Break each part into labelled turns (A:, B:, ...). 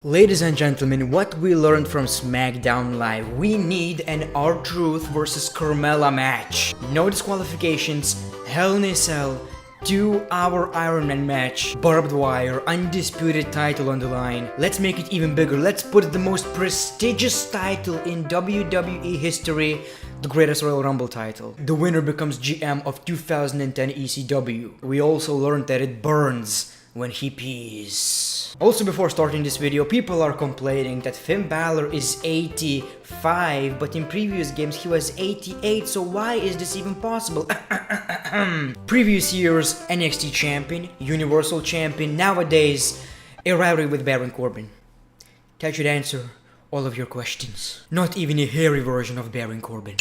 A: Ladies and gentlemen, what we learned from SmackDown Live, we need an R-Truth versus Carmella match. No disqualifications, Hell in a Cell, 2-hour Iron Man match, barbed wire, undisputed title on the line. Let's make it even bigger, let's put the most prestigious title in WWE history, the Greatest Royal Rumble title. The winner becomes GM of 2010 ECW. We also learned that it burns when he pees. Also, before starting this video, people are complaining that Finn Balor is 85, but in previous games he was 88, so why is this even possible? Previous years, NXT champion, Universal champion, nowadays, a rivalry with Baron Corbin. That should answer all of your questions. Not even a hairy version of Baron Corbin.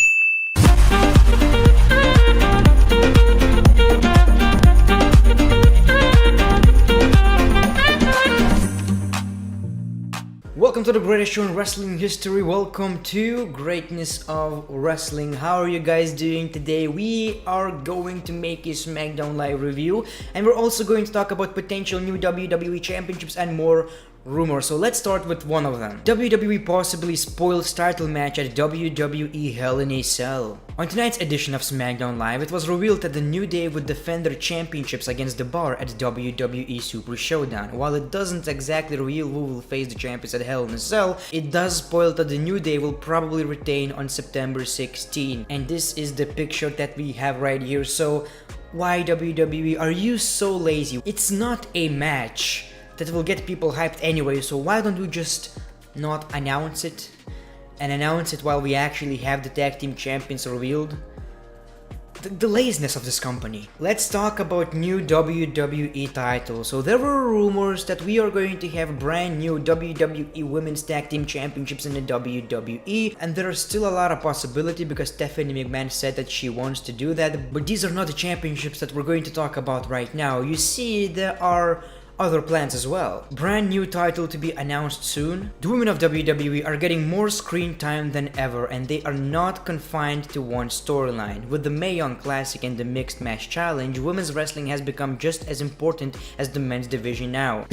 A: Welcome to the greatest show in wrestling history. Welcome to Greatness of Wrestling. How are you guys doing today? We are going to make a SmackDown Live review, and we're also going to talk about potential new WWE championships and more rumors. So let's start with one of them. WWE possibly spoils title match at WWE Hell in a Cell. On tonight's edition of SmackDown Live, it was revealed that the New Day would defend their championships against The Bar at WWE Super Showdown. While it doesn't exactly reveal who will face the champions at Hell in a Cell, it does spoil that the New Day will probably retain on September 16. And this is the picture that we have right here. So why WWE, are you so lazy? It's not a match that will get people hyped anyway, so why don't we just not announce it? And announce it while we actually have the tag team champions revealed? The laziness of this company. Let's talk about new WWE titles. So there were rumors that we are going to have brand new WWE Women's Tag Team Championships in the WWE, and there is still a lot of possibility because Stephanie McMahon said that she wants to do that, but these are not the championships that we're going to talk about right now. You see, there are other plans as well. Brand new title to be announced soon. The women of WWE are getting more screen time than ever, and they are not confined to one storyline. With the Mae Young Classic and the Mixed Match Challenge, women's wrestling has become just as important as the men's division now.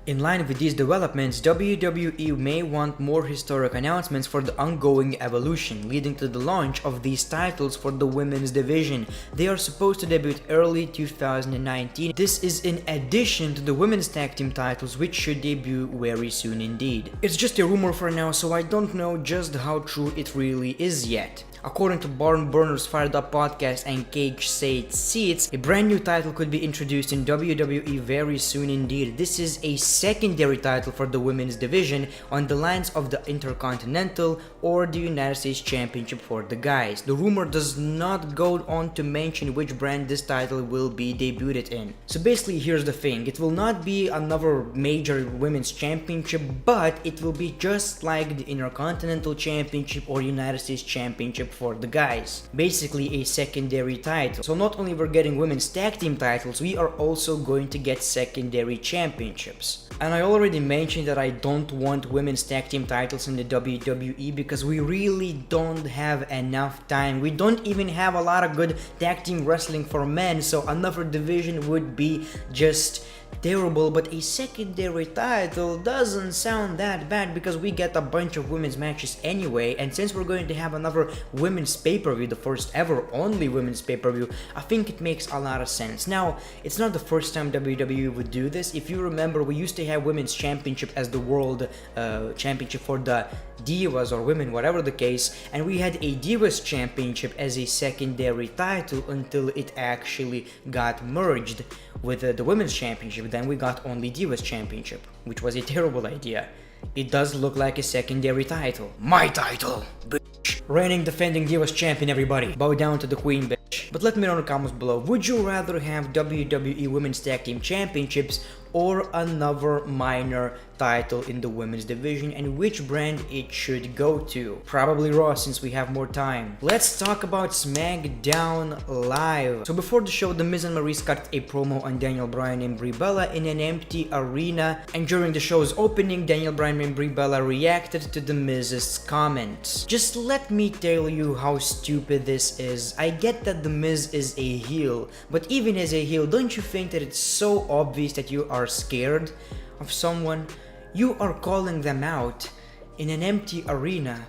A: In line with these developments, WWE may want more historic announcements for the ongoing evolution, leading to the launch of these titles for the women's division. They are supposed to debut early 2019. This is in addition to the women's tag team titles, which should debut very soon indeed. It's just a rumor for now, so I don't know just how true it really is yet. According to Barn Burner's Fired Up podcast and Cage State Seats, a brand new title could be introduced in WWE very soon indeed. This is a secondary title for the women's division on the lines of the Intercontinental or the United States Championship for the guys. The rumor does not go on to mention which brand this title will be debuted in. So basically, here's the thing. It will not be another major women's championship, but it will be just like the Intercontinental Championship or United States Championship for the guys. Basically a secondary title. So not only we're getting women's tag team titles, we are also going to get secondary championships. And I already mentioned that I don't want women's tag team titles in the WWE because we really don't have enough time. We don't even have a lot of good tag team wrestling for men, so another division would be just terrible. But a secondary title doesn't sound that bad because we get a bunch of women's matches anyway, and since we're going to have another women's pay-per-view, the first ever only women's pay-per-view, I think it makes a lot of sense. Now, it's not the first time WWE would do this. If you remember, we used to have women's championship as the world championship for the divas or women, whatever the case, and we had a divas championship as a secondary title until it actually got merged with the women's championship. Then we got only divas championship, which was a terrible idea. It does look like a secondary title. My title, bitch. Reigning defending divas champion, everybody. Bow down to the queen, bitch. But let me know in the comments below, would you rather have WWE Women's Tag Team Championships or another minor title in the women's division, and which brand it should go to? Probably Raw, since we have more time. Let's talk about SmackDown Live. So before the show, The Miz and Maryse cut a promo on Daniel Bryan and Brie Bella in an empty arena, and during the show's opening, Daniel Bryan and Brie Bella reacted to The Miz's comments. Just let me tell you how stupid this is. I get that The Miz is a heel, but even as a heel, don't you think that it's so obvious that you are scared? of someone, you are calling them out in an empty arena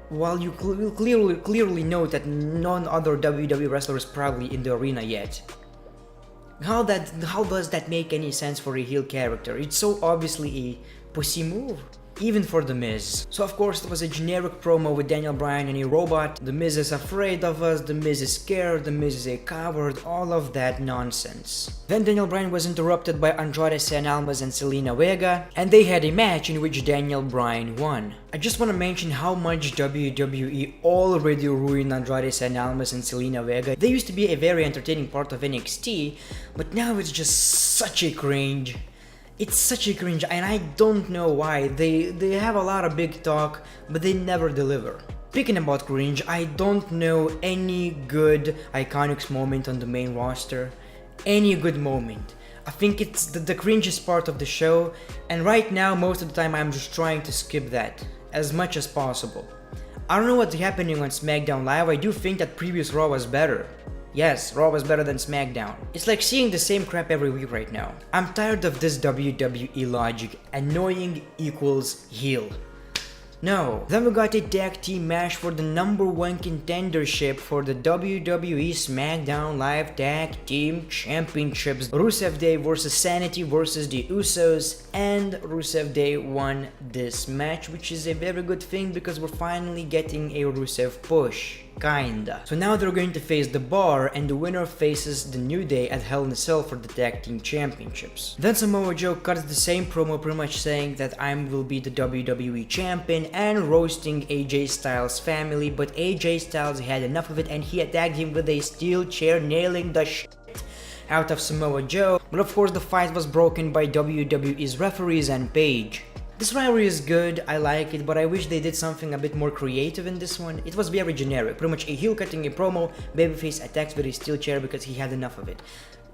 A: while you clearly know that none other WWE wrestler is probably in the arena yet. How does that make any sense for a heel character? It's so obviously a pussy move, even for The Miz. So of course it was a generic promo with Daniel Bryan and a robot. The Miz is afraid of us, The Miz is scared, The Miz is a coward, all of that nonsense. Then Daniel Bryan was interrupted by Andrade Cien Almas and Zelina Vega, and they had a match in which Daniel Bryan won. I just want to mention how much WWE already ruined Andrade Cien Almas and Zelina Vega. They used to be a very entertaining part of NXT, but now it's just such a cringe. It's such a cringe, and I don't know why. They have a lot of big talk, but they never deliver. Speaking about cringe, I don't know any good Iconics moment on the main roster. Any good moment. I think it's the cringiest part of the show, and right now most of the time I'm just trying to skip that as much as possible. I don't know what's happening on SmackDown Live. I do think that previous Raw was better. Yes, Raw was better than SmackDown. It's like seeing the same crap every week right now. I'm tired of this WWE logic. Annoying equals heel. No. Then we got a tag team match for the #1 contendership for the WWE SmackDown Live Tag Team Championships. Rusev Day versus Sanity versus the Usos, and Rusev Day won this match, which is a very good thing because we're finally getting a Rusev push. Kinda. So now they're going to face The Bar, and the winner faces the New Day at Hell in a Cell for the Tag Team Championships. Then Samoa Joe cut the same promo pretty much saying that I will be the WWE Champion and roasting AJ Styles' family, but AJ Styles had enough of it and he attacked him with a steel chair, nailing the shit out of Samoa Joe. But of course the fight was broken by WWE's referees and Paige. This rivalry is good, I like it, but I wish they did something a bit more creative in this one. It was very generic, pretty much a heel cutting a promo, babyface attacks with a steel chair because he had enough of it.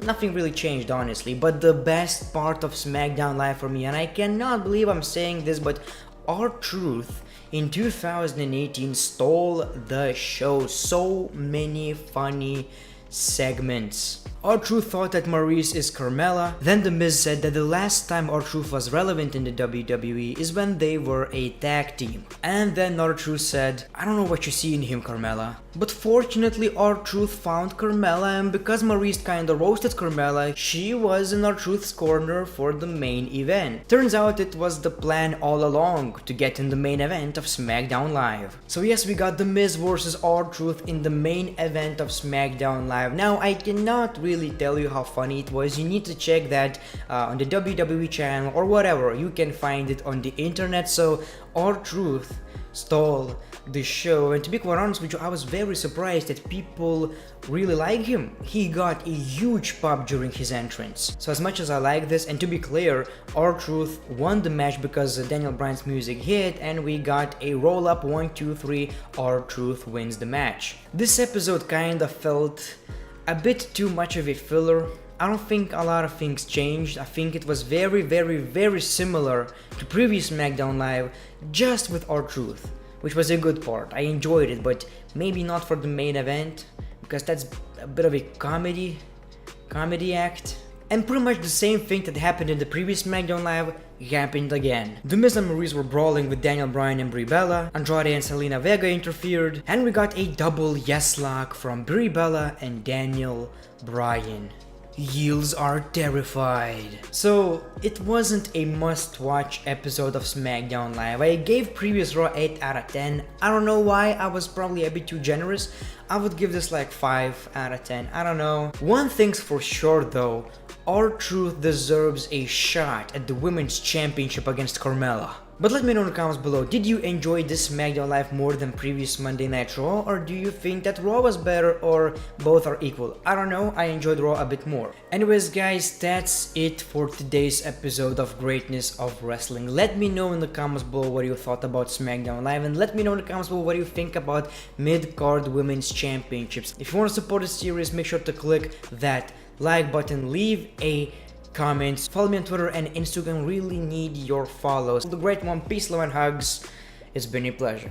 A: Nothing really changed honestly, but the best part of SmackDown Live for me, and I cannot believe I'm saying this, but R-Truth in 2018 stole the show. So many funny segments. R-Truth thought that Maurice is Carmella. Then The Miz said that the last time R-Truth was relevant in the WWE is when they were a tag team. And then R-Truth said, I don't know what you see in him, Carmella. But fortunately R-Truth found Carmella, and because Maurice kinda roasted Carmella, she was in R-Truth's corner for the main event. Turns out it was the plan all along to get in the main event of SmackDown Live. So yes, we got The Miz versus R-Truth in the main event of SmackDown Live. Now I cannot really tell you how funny it was. You need to check that on the WWE channel or whatever. You can find it on the internet. So R-Truth stole the show, and to be quite honest with you, I was very surprised that people really like him. He got a huge pop during his entrance. So as much as I like this, and to be clear, R-Truth won the match because Daniel Bryan's music hit and we got a roll up 1, 2, 3, R-Truth wins the match. This episode kinda felt a bit too much of a filler. I don't think a lot of things changed. I think it was very similar to previous SmackDown Live, just with R-Truth, which was a good part. I enjoyed it, but maybe not for the main event, because that's a bit of a comedy act. And pretty much the same thing that happened in the previous SmackDown Live happened again. The Miz and Maurice were brawling with Daniel Bryan and Brie Bella, Andrade and Zelina Vega interfered, and we got a double yes lock from Brie Bella and Daniel Bryan. Heels are terrified. So it wasn't a must-watch episode of SmackDown Live. I gave previous Raw 8 out of 10. I don't know why, I was probably a bit too generous. I would give this like 5 out of 10, I don't know. One thing's for sure though, R-Truth deserves a shot at the Women's Championship against Carmella. But let me know in the comments below, did you enjoy this SmackDown Live more than previous Monday Night Raw, or do you think that Raw was better, or both are equal? I don't know, I enjoyed Raw a bit more. Anyways guys, that's it for today's episode of Greatness of Wrestling. Let me know in the comments below what you thought about SmackDown Live, and let me know in the comments below what you think about mid-card Women's Championships. If you want to support this series, make sure to click that like button, leave a comments, follow me on Twitter and Instagram. Really need your follows. The great one, peace, love and hugs. It's been a pleasure.